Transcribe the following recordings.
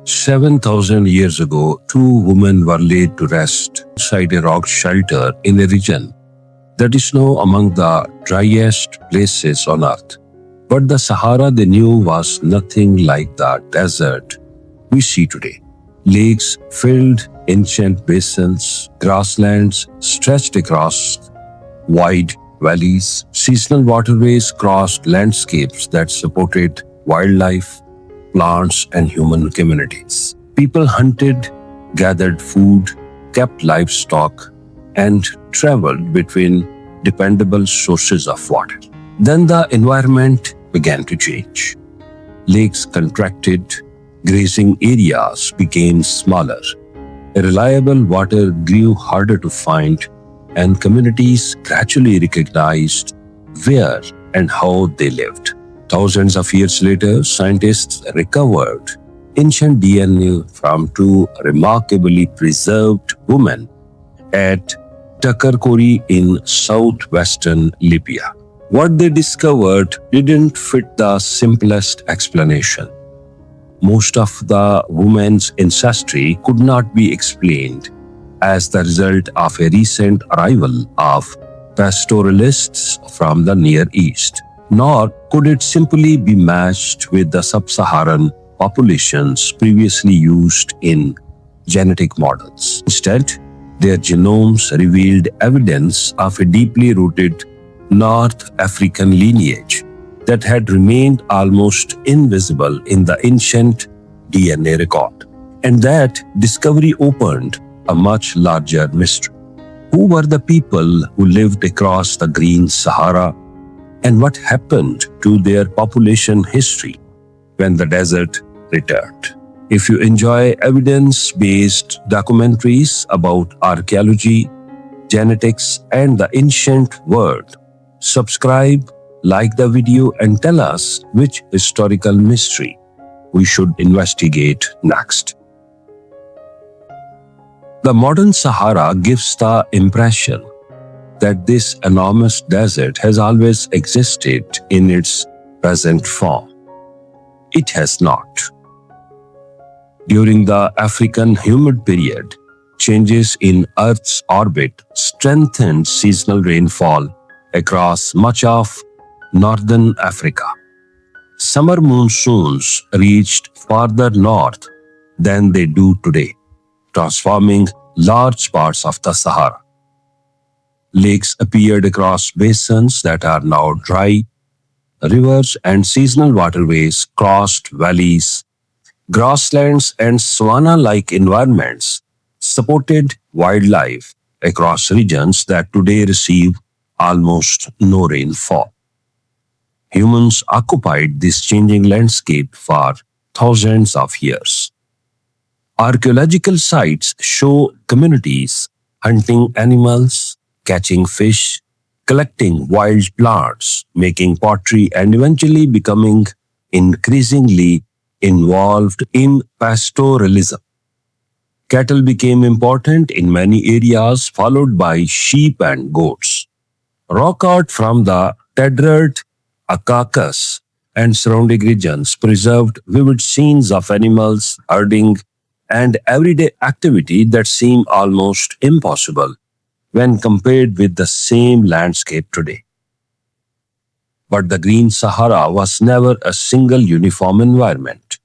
7,000 years ago, two women were laid to rest inside a rock shelter in a region that is now among the driest places on earth. But the Sahara they knew was nothing like the desert we see today. Lakes filled ancient basins, grasslands stretched across wide valleys, seasonal waterways crossed landscapes that supported wildlife, plants, and human communities. People hunted, gathered food, kept livestock, and traveled between dependable sources of water. Then the environment began to change. Lakes contracted, grazing areas became smaller, reliable water grew harder to find, and communities gradually recognized where and how they lived. Thousands of years later, scientists recovered ancient DNA from two remarkably preserved women at Takarkori in southwestern Libya. What they discovered didn't fit the simplest explanation. Most of the women's ancestry could not be explained as the result of a recent arrival of pastoralists from the Near East, nor could it simply be matched with the sub-Saharan populations previously used in genetic models. Instead, their genomes revealed evidence of a deeply rooted North African lineage that had remained almost invisible in the ancient DNA record. And that discovery opened a much larger mystery. Who were the people who lived across the Green Sahara, and what happened to their population history when the desert returned? If you enjoy evidence-based documentaries about archaeology, genetics, and the ancient world, subscribe, like the video, and tell us which historical mystery we should investigate next. The modern Sahara gives the impression that this enormous desert has always existed in its present form. It has not. During the African humid period, changes in Earth's orbit strengthened seasonal rainfall across much of northern Africa. Summer monsoons reached farther north than they do today, transforming large parts of the Sahara. Lakes appeared across basins that are now dry. Rivers and seasonal waterways crossed valleys. Grasslands and savanna-like environments supported wildlife across regions that today receive almost no rainfall. Humans occupied this changing landscape for thousands of years. Archaeological sites show communities hunting animals, catching fish, collecting wild plants, making pottery, and eventually becoming increasingly involved in pastoralism. Cattle became important in many areas, followed by sheep and goats. Rock art from the Taforalt Caucasus and surrounding regions preserved vivid scenes of animals, herding, and everyday activity that seem almost impossible when compared with the same landscape today. But the Green Sahara was never a single uniform environment.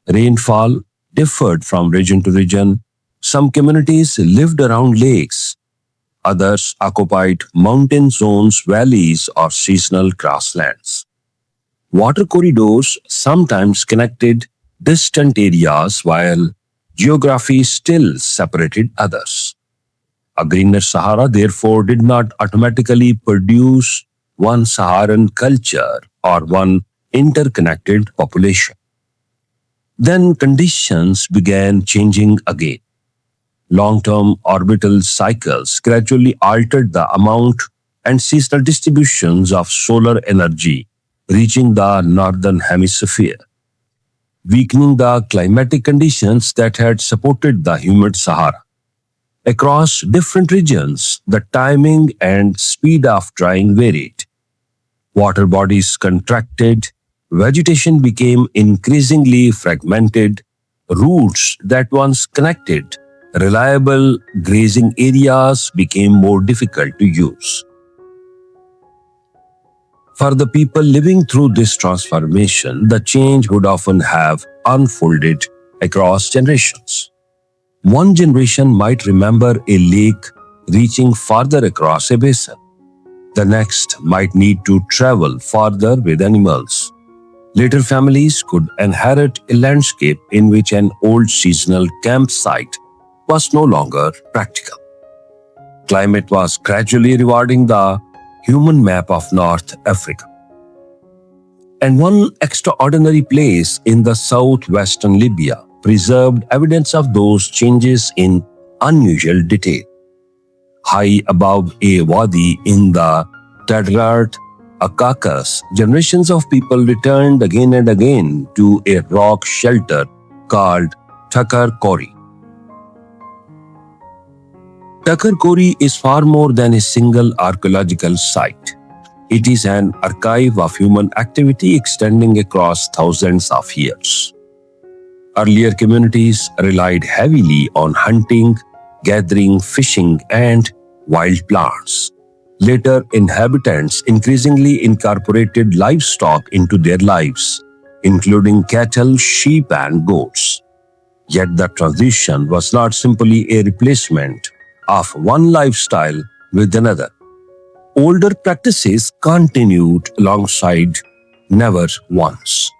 Rainfall differed from region to region. Some communities lived around lakes. Others occupied mountain zones, valleys, or seasonal grasslands. Water corridors sometimes connected distant areas, while geography still separated others. A greener Sahara, therefore, did not automatically produce one Saharan culture or one interconnected population. Then conditions began changing again. Long-term orbital cycles gradually altered the amount and seasonal distributions of solar energy reaching the northern hemisphere, weakening the climatic conditions that had supported the humid Sahara. Across different regions, the timing and speed of drying varied. Water bodies contracted, vegetation became increasingly fragmented, routes that once connected reliable grazing areas became more difficult to use. For the people living through this transformation, the change would often have unfolded across generations. One generation might remember a lake reaching farther across a basin. The next might need to travel farther with animals. Later families could inherit a landscape in which an old seasonal campsite was no longer practical. Climate was gradually rewarding the human map of North Africa. And one extraordinary place in the southwestern Libya preserved evidence of those changes in unusual detail. High above a wadi in the Taforalt Caucasus, generations of people returned again and again to a rock shelter called Takarkori. Takarkori is far more than a single archaeological site. It is an archive of human activity extending across thousands of years. Earlier communities relied heavily on hunting, gathering, fishing, and wild plants. Later, inhabitants increasingly incorporated livestock into their lives, including cattle, sheep, and goats. Yet the transition was not simply a replacement of one lifestyle with another. Older practices continued alongside, never once.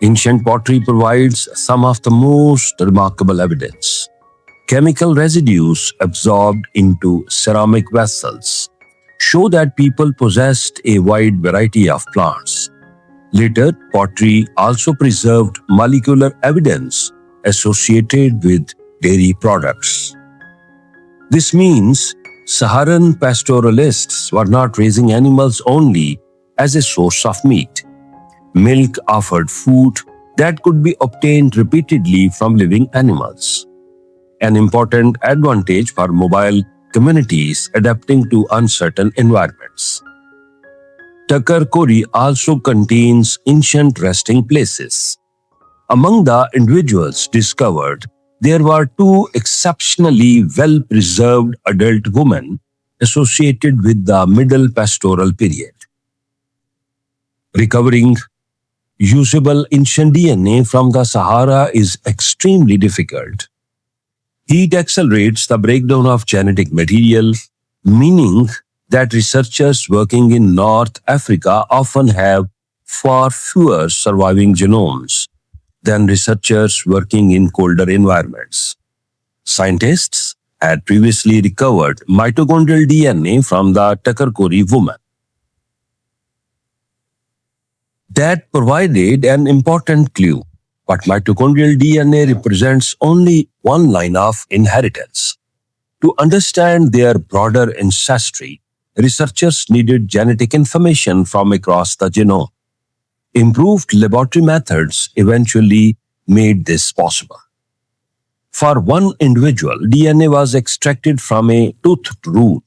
Ancient pottery provides some of the most remarkable evidence. Chemical residues absorbed into ceramic vessels show that people possessed a wide variety of plants. Later, pottery also preserved molecular evidence associated with dairy products. This means Saharan pastoralists were not raising animals only as a source of meat. Milk offered food that could be obtained repeatedly from living animals, an important advantage for mobile communities adapting to uncertain environments. Takarkori also contains ancient resting places. Among the individuals discovered, there were two exceptionally well-preserved adult women associated with the Middle Pastoral period. Recovering usable ancient DNA from the Sahara is extremely difficult. Heat accelerates the breakdown of genetic material, meaning that researchers working in North Africa often have far fewer surviving genomes than researchers working in colder environments. Scientists had previously recovered mitochondrial DNA from the Takarkori woman. That provided an important clue, but mitochondrial DNA represents only one line of inheritance. To understand their broader ancestry, researchers needed genetic information from across the genome. Improved laboratory methods eventually made this possible. For one individual, DNA was extracted from a toothed root.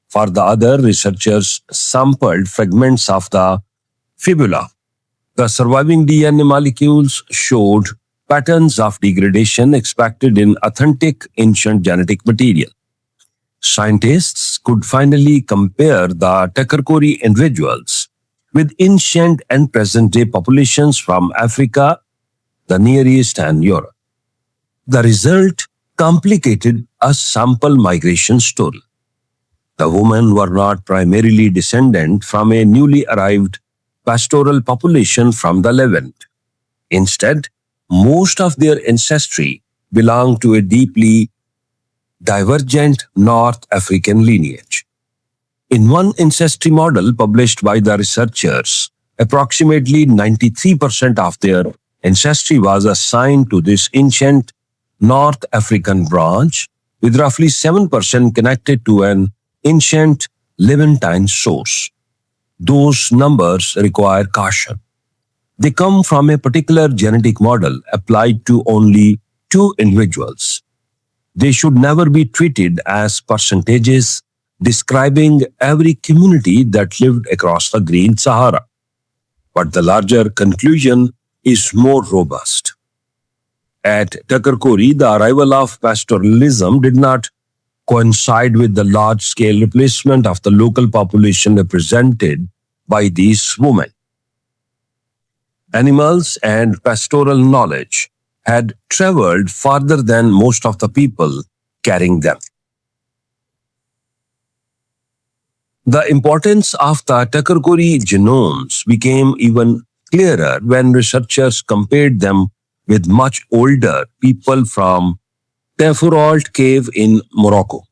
For the other, researchers sampled fragments of the fibula. The surviving DNA molecules showed patterns of degradation expected in authentic ancient genetic material. Scientists could finally compare the Takarkori individuals with ancient and present-day populations from Africa, the Near East, and Europe. The result complicated a sample migration story. The women were not primarily descendant from a newly arrived pastoral population from the Levant. Instead, most of their ancestry belonged to a deeply divergent North African lineage. In one ancestry model published by the researchers, approximately 93% of their ancestry was assigned to this ancient North African branch, with roughly 7% connected to an ancient Levantine source. Those numbers require caution. They come from a particular genetic model applied to only two individuals. They should never be treated as percentages describing every community that lived across the Green Sahara. But the larger conclusion is more robust. At Takarkori, the arrival of pastoralism did not coincide with the large-scale replacement of the local population represented by these women. Animals and pastoral knowledge had traveled farther than most of the people carrying them. The importance of the Takarkori genomes became even clearer when researchers compared them with much older people from Taforalt cave in Morocco.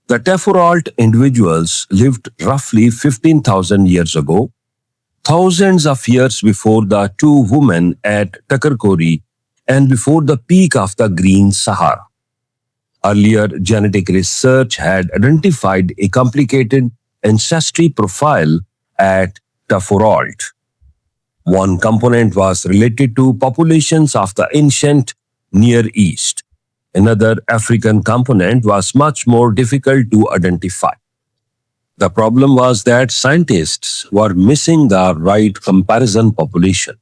The Taforalt individuals lived roughly 15,000 years ago, thousands of years before the two women at Takarkori and before the peak of the Green Sahara. Earlier genetic research had identified a complicated ancestry profile at Taforalt. One component was related to populations of the ancient Near East. Another African component was much more difficult to identify. The problem was that scientists were missing the right comparison population.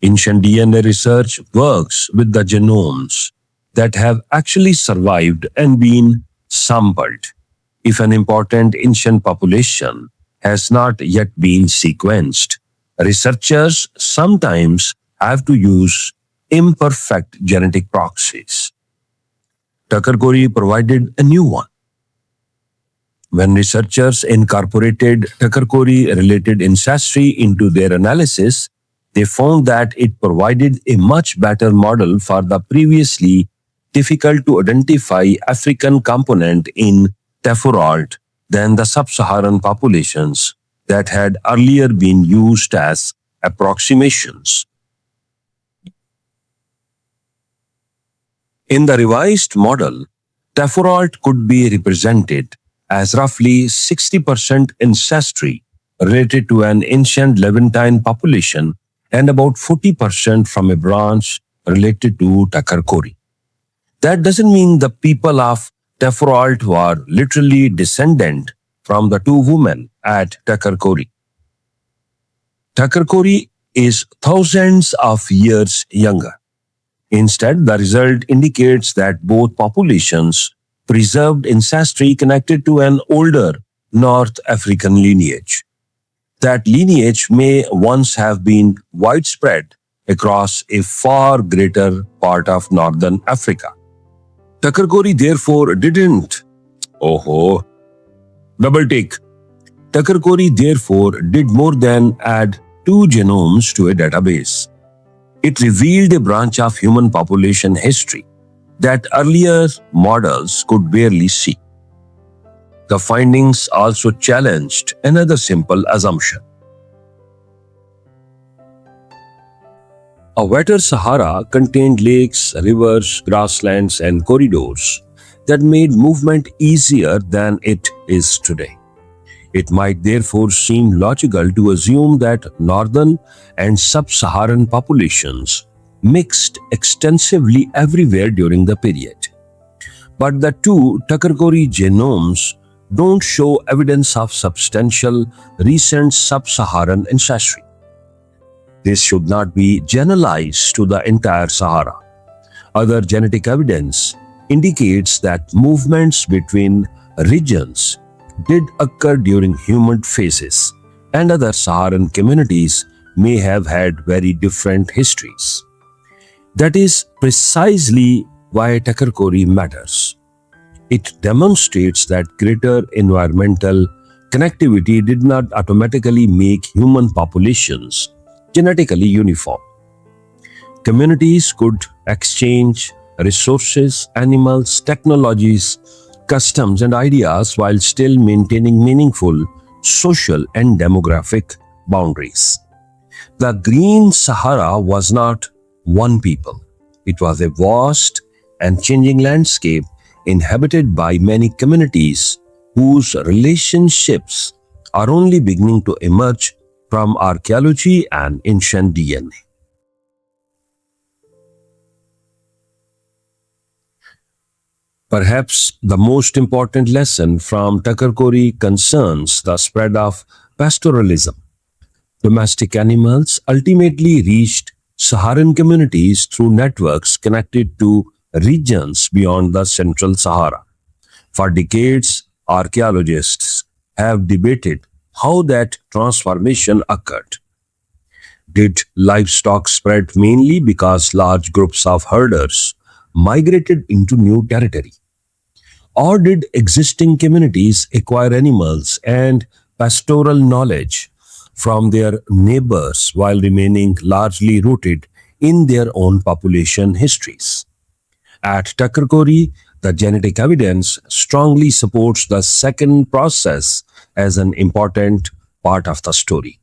Ancient DNA research works with the genomes that have actually survived and been sampled. If an important ancient population has not yet been sequenced, researchers sometimes have to use imperfect genetic proxies. Takarkori provided a new one. When researchers incorporated Takarkori-related ancestry into their analysis, they found that it provided a much better model for the previously difficult to identify African component in Taforalt than the sub-Saharan populations that had earlier been used as approximations. In the revised model, Taforalt could be represented as roughly 60% ancestry related to an ancient Levantine population and about 40% from a branch related to Takarkori. That doesn't mean the people of Taforalt were literally descendant from the two women at Takarkori. Takarkori is thousands of years younger. Instead, the result indicates that both populations preserved ancestry connected to an older North African lineage. That lineage may once have been widespread across a far greater part of northern Africa. Takarkori therefore didn't. Double take. Takarkori therefore did more than add two genomes to a database. It revealed a branch of human population history that earlier models could barely see. The findings also challenged another simple assumption. A wetter Sahara contained lakes, rivers, grasslands, and corridors that made movement easier than it is today. It might therefore seem logical to assume that northern and sub-Saharan populations mixed extensively everywhere during the period. But the two Takarkori genomes don't show evidence of substantial recent sub-Saharan ancestry. This should not be generalized to the entire Sahara. Other genetic evidence indicates that movements between regions did occur during humid phases, and other Saharan communities may have had very different histories. That is precisely why Takarkori matters. It demonstrates that greater environmental connectivity did not automatically make human populations genetically uniform. Communities could exchange resources, animals, technologies, customs, and ideas while still maintaining meaningful social and demographic boundaries. The Green Sahara was not one people. It was a vast and changing landscape inhabited by many communities whose relationships are only beginning to emerge from archaeology and ancient DNA. Perhaps the most important lesson from Takarkori concerns the spread of pastoralism. Domestic animals ultimately reached Saharan communities through networks connected to regions beyond the Central Sahara. For decades, archaeologists have debated how that transformation occurred. Did livestock spread mainly because large groups of herders migrated into new territory? Or did existing communities acquire animals and pastoral knowledge from their neighbors while remaining largely rooted in their own population histories? At Takarkori, the genetic evidence strongly supports the second process as an important part of the story.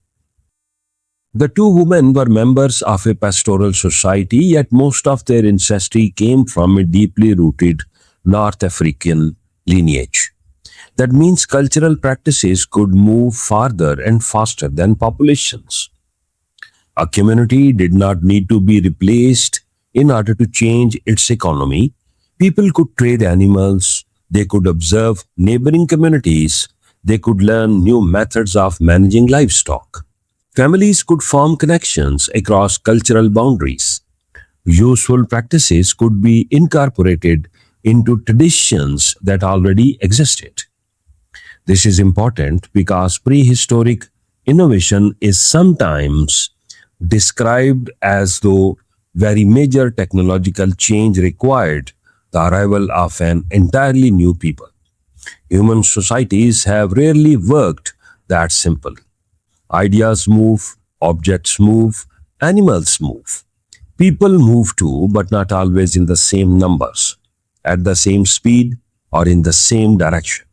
The two women were members of a pastoral society, yet most of their ancestry came from a deeply rooted North African lineage. That means cultural practices could move farther and faster than populations. A community did not need to be replaced in order to change its economy. People could trade animals, they could observe neighboring communities, they could learn new methods of managing livestock. Families could form connections across cultural boundaries. Useful practices could be incorporated into traditions that already existed. This is important because prehistoric innovation is sometimes described as though very major technological change required the arrival of an entirely new people. Human societies have rarely worked that simple. Ideas move, objects move, animals move. People move too, but not always in the same numbers, at the same speed, or in the same direction.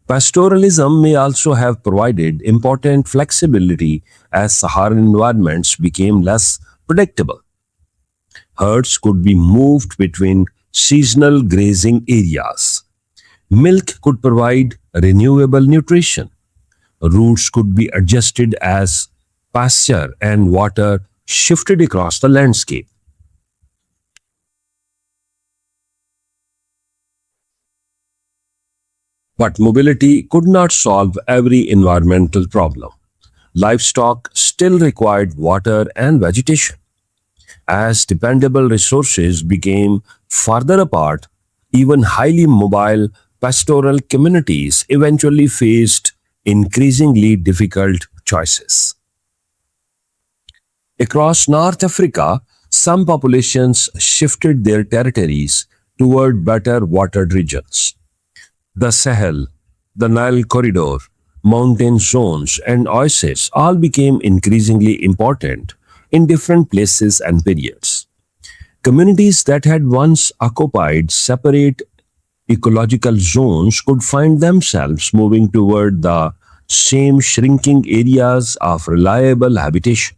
Pastoralism may also have provided important flexibility as Saharan environments became less predictable. Herds could be moved between seasonal grazing areas. Milk could provide renewable nutrition. Routes could be adjusted as pasture and water shifted across the landscape. But mobility could not solve every environmental problem. Livestock still required water and vegetation. As dependable resources became farther apart, even highly mobile pastoral communities eventually faced increasingly difficult choices. Across North Africa, some populations shifted their territories toward better watered regions. The Sahel, the Nile corridor, mountain zones, and oases all became increasingly important in different places and periods. Communities that had once occupied separate ecological zones could find themselves moving toward the same shrinking areas of reliable habitation.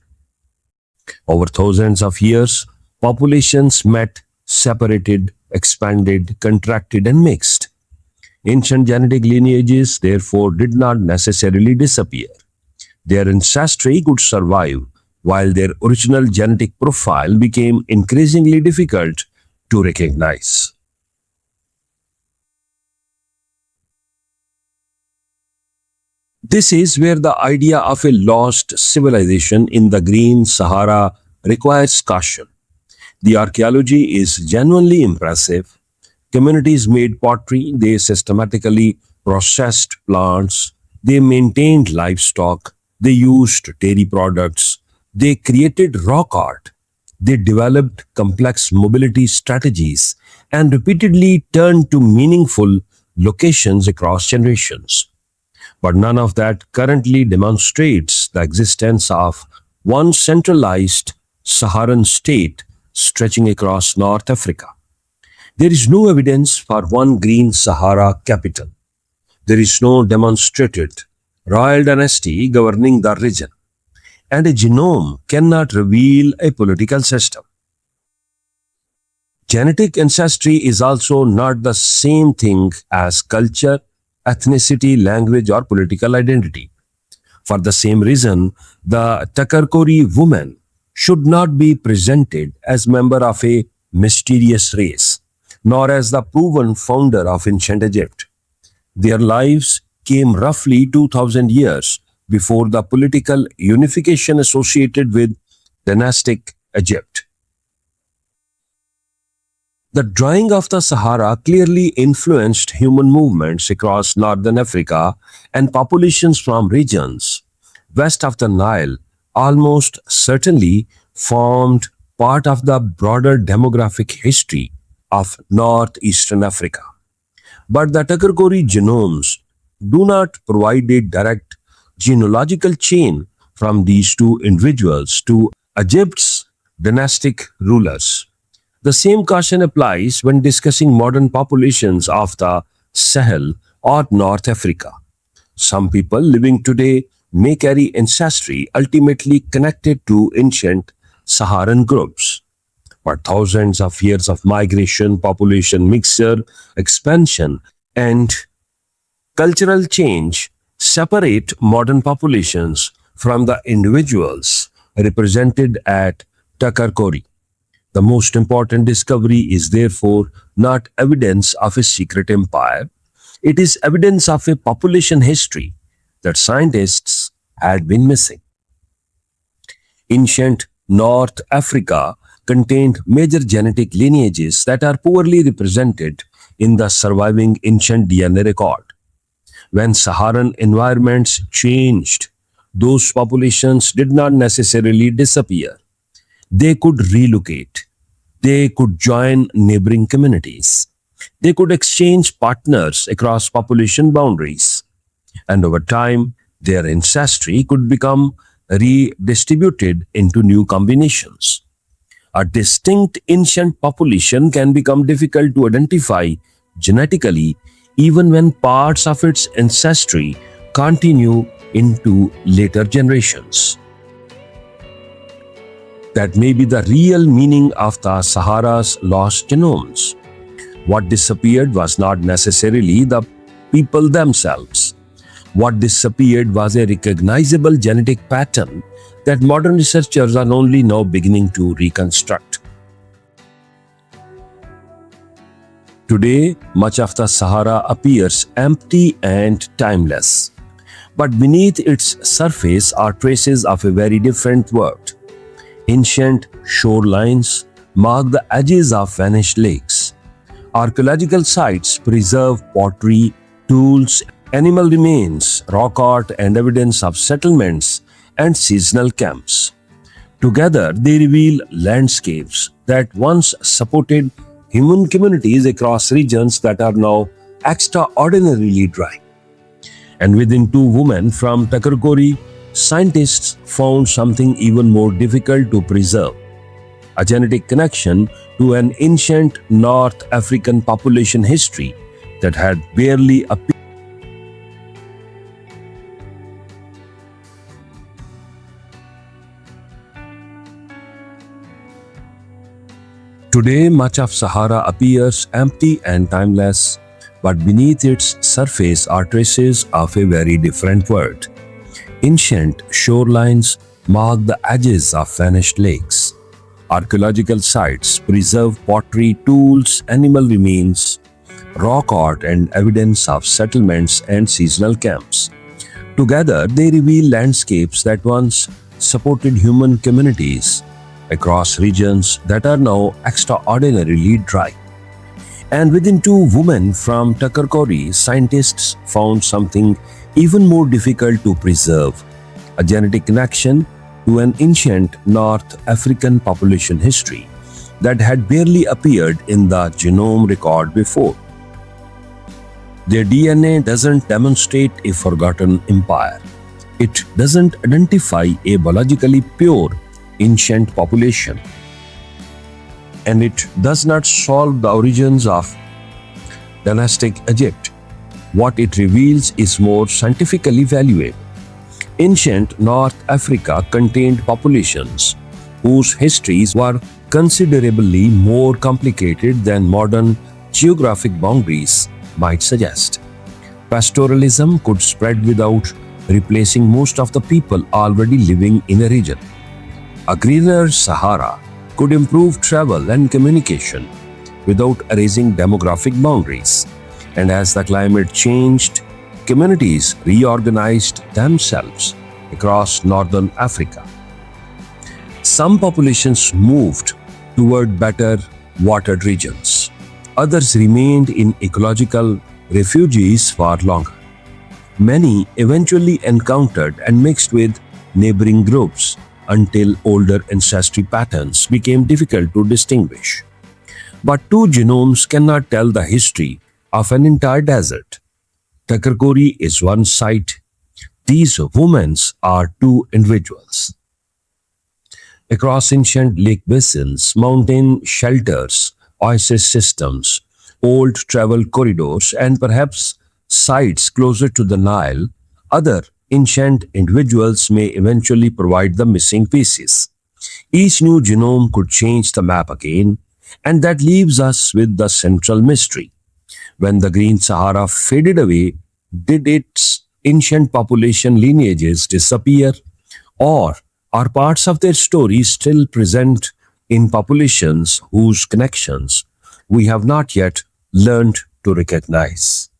Over thousands of years, populations met, separated, expanded, contracted, and mixed. Ancient genetic lineages, therefore, did not necessarily disappear. Their ancestry could survive, while their original genetic profile became increasingly difficult to recognize. This is where the idea of a lost civilization in the Green Sahara requires caution. The archaeology is genuinely impressive. Communities made pottery, they systematically processed plants, they maintained livestock, they used dairy products, they created rock art, they developed complex mobility strategies, and repeatedly turned to meaningful locations across generations. But none of that currently demonstrates the existence of one centralized Saharan state stretching across North Africa. There is no evidence for one Green Sahara capital. There is no demonstrated royal dynasty governing the region. And a genome cannot reveal a political system. Genetic ancestry is also not the same thing as culture, ethnicity, language, or political identity. For the same reason, the Takarkori woman should not be presented as member of a mysterious race, nor as the proven founder of ancient Egypt. Their lives came roughly 2000 years before the political unification associated with dynastic Egypt. The drying of the Sahara clearly influenced human movements across northern Africa, and populations from regions west of the Nile almost certainly formed part of the broader demographic history of northeastern Africa. But the Takarkori genomes do not provide a direct genealogical chain from these two individuals to Egypt's dynastic rulers. The same caution applies when discussing modern populations of the Sahel or North Africa. Some people living today may carry ancestry ultimately connected to ancient Saharan groups. But thousands of years of migration, population mixture, expansion, and cultural change separate modern populations from the individuals represented at Takarkori. The most important discovery is therefore not evidence of a secret empire, it is evidence of a population history that scientists had been missing. Ancient North Africa contained major genetic lineages that are poorly represented in the surviving ancient DNA record. When Saharan environments changed, those populations did not necessarily disappear. They could relocate. They could join neighboring communities. They could exchange partners across population boundaries. And over time, their ancestry could become redistributed into new combinations. A distinct ancient population can become difficult to identify genetically even when parts of its ancestry continue into later generations. That may be the real meaning of the Sahara's lost genomes. What disappeared was not necessarily the people themselves. What disappeared was a recognizable genetic pattern that modern researchers are only now beginning to reconstruct. Today, much of the Sahara appears empty and timeless. But beneath its surface are traces of a very different world. Ancient shorelines mark the edges of vanished lakes. Archaeological sites preserve pottery, tools, animal remains, rock art, and evidence of settlements and seasonal camps. Together, they reveal landscapes that once supported human communities across regions that are now extraordinarily dry. And within two women from Takarkori, scientists found something even more difficult to preserve: a genetic connection to an ancient North African population history that had barely appeared. Today, much of Sahara appears empty and timeless, but beneath its surface are traces of a very different world. Ancient shorelines mark the edges of vanished lakes. Archaeological sites preserve pottery, tools, animal remains, rock art, and evidence of settlements and seasonal camps. Together, they reveal landscapes that once supported human communities across regions that are now extraordinarily dry. And within two women from Takarkori, scientists found something even more difficult to preserve: a genetic connection to an ancient North African population history that had barely appeared in the genome record before. Their DNA doesn't demonstrate a forgotten empire. It doesn't identify a biologically pure ancient population. And it does not solve the origins of dynastic Egypt. What it reveals is more scientifically valuable. Ancient North Africa contained populations whose histories were considerably more complicated than modern geographic boundaries might suggest. Pastoralism could spread without replacing most of the people already living in a region. A greener Sahara could improve travel and communication without erasing demographic boundaries. And as the climate changed, communities reorganized themselves across northern Africa. Some populations moved toward better watered regions. Others remained in ecological refuges for longer. Many eventually encountered and mixed with neighboring groups until older ancestry patterns became difficult to distinguish. But two genomes cannot tell the history of an entire desert. Takarkori is one site. These women are two individuals. Across ancient lake basins, mountain shelters, oasis systems, old travel corridors, and perhaps sites closer to the Nile, other ancient individuals may eventually provide the missing pieces. Each new genome could change the map again, and that leaves us with the central mystery. When the Green Sahara faded away, did its ancient population lineages disappear, or are parts of their story still present in populations whose connections we have not yet learned to recognize?